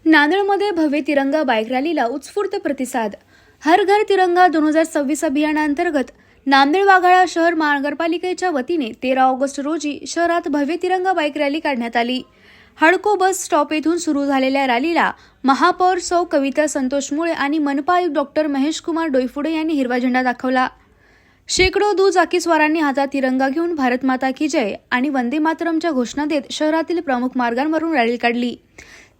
नांदेडमध्ये भव्य तिरंगा बाईक रॅलीला उत्स्फूर्त प्रतिसाद. हर घर तिरंगा 2026 अभियानांतर्गत नांदेड वाघाळा शहर महानगरपालिकेच्या वतीने 13 ऑगस्ट रोजी शहरात भव्य तिरंगा बाईक रॅली काढण्यात आली. हडको बस स्टॉप येथून सुरू झालेल्या रॅलीला महापौर सौ कविता संतोष मुळे आणि मनपा आयुक्त डॉक्टर महेश कुमार डोईफुडे यांनी हिरवा झेंडा दाखवला. शेकडो दुचाकीस्वारांनी हातात तिरंगा घेऊन भारत माता की जय आणि वंदे मातरमच्या घोषणा देत शहरातील प्रमुख मार्गांवरून रॅली काढली.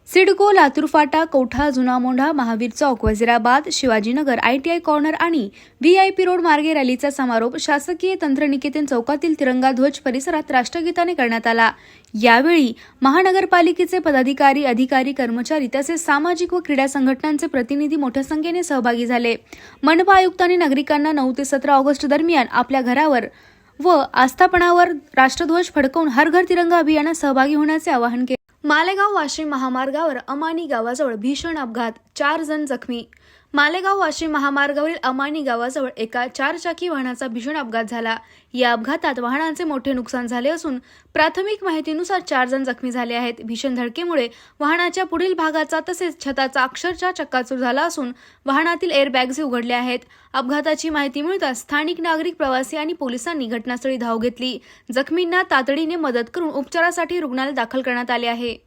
सिडको, लातूर फाटा, कौठा, जुना मोंढा, महावीर चौक, वजिराबाद, शिवाजीनगर, ITI कॉर्नर आणि VIP रोड मार्गे रॅलीचा समारोप शासकीय तंत्रनिकेतन चौकातील तिरंगा ध्वज परिसरात राष्ट्रगीताने करण्यात आला. यावेळी महानगरपालिकेचे पदाधिकारी, अधिकारी, कर्मचारी तसेच सामाजिक व क्रीडा संघटनांचे प्रतिनिधी मोठ्या संख्येने सहभागी झाले. मनपा आयुक्तांनी नागरिकांना 9 ते 17 ऑगस्ट दरम्यान आपल्या घरावर व आस्थापनावर राष्ट्रध्वज फडकवून हर घर तिरंगा अभियानात सहभागी होण्याचे आवाहन केले. मालेगाव वाशिम महामार्गावर अमानी गावाजवळ भीषण अपघात, 4 जण जखमी. मालेगाव वाशिम महामार्गावरील अमानी गावाजवळ एका 4 चाकी वाहनाचा भीषण अपघात झाला. या अपघातात वाहनाचे मोठे नुकसान झाले असून प्राथमिक माहितीनुसार 4 जण जखमी झाले आहेत. भीषण धडकेमुळे वाहनाच्या पुढील भागाचा तसेच छताचा अक्षरशः चक्काचूर झाला असून वाहनातील एअरबॅग्स उघडले आहेत. अपघाताची माहिती मिळताच स्थानिक नागरिक, प्रवासी आणि पोलिसांनी घटनास्थळी धाव घेतली. जखमींना तातडीने मदत करून उपचारासाठी रुग्णालयात दाखल करण्यात आले आहे.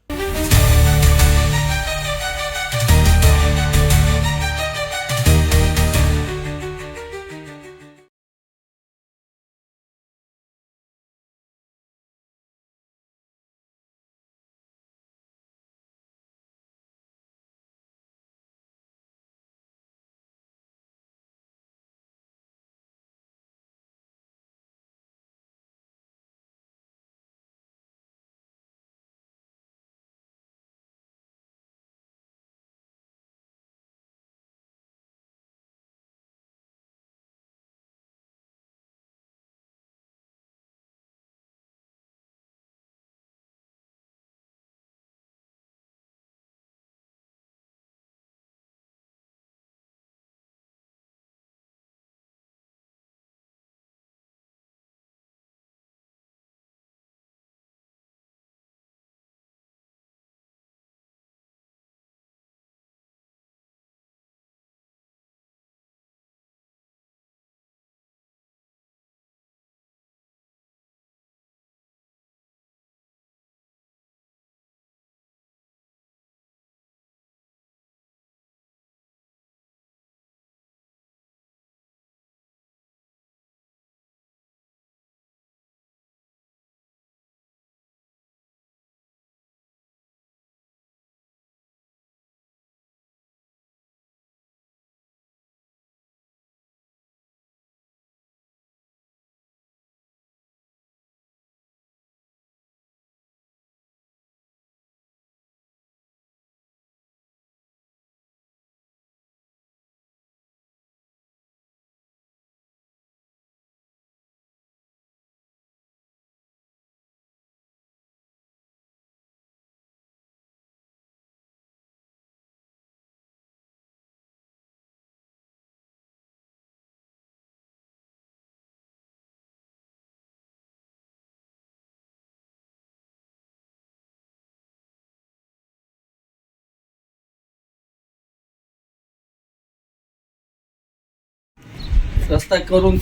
रस्ता करून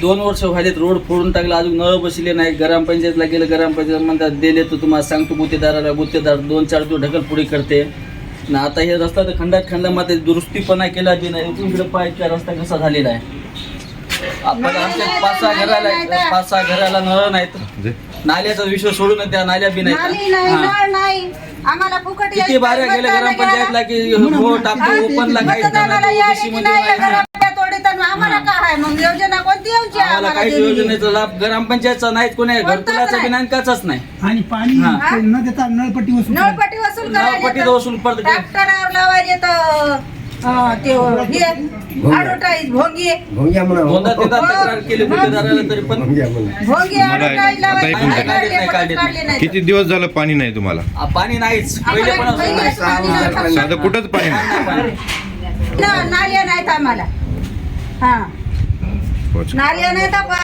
2 वर्ष व्हायलेत, रोड फोडून टाकला, अजून नळ बसले नाही. ग्रामपंचायतला गेलं, ग्रामपंचायत म्हणतात दिले तर तुम्हाला सांगतो गुत्तेदाराला, गुत्तेदार 2-4 दिवस ढकल पुढे करते ना. आता हे रस्ता तर खंडात मात्र दुरुस्तीपणा केला बी नाही. इकडे पाहिजे रस्ता कसा झालेला आहे. आपण आमच्या 5-6 घराला नळ नाहीत. नाल्याचा विषय सोडून त्या नाल्या बी नाही. आम्हाला फुकट किती बाऱ्या गेल्या ग्रामपंचायतला की हो टाकतो ओपनला काहीच आम्हाला काय मग योजना कोणती यायची? आम्हाला काही योजनेचा लाभ ग्रामपंचायतचा नाही, कोणी घरकुलाचा बिनांकाचाच नाही. आणि पाणी न देता नळपट्टी वसूल नळपट्टी वसूल पडते. ट्रॅक्टरवर लावायचे तर ऍडव्हर्टाईज भोंगी दोनदा तिथं तक्रार केली गुत्तेदाराला तरी पण भोंगी ऍडव्हर्टाईज लावायची. किती दिवस झालं पाणी नाही तुम्हाला? पाणी नाहीच, पहिले पण साधं कुठंच पाणी नाही. नाल्या नाहीत आम्हाला. हा नाल्या नाहीत.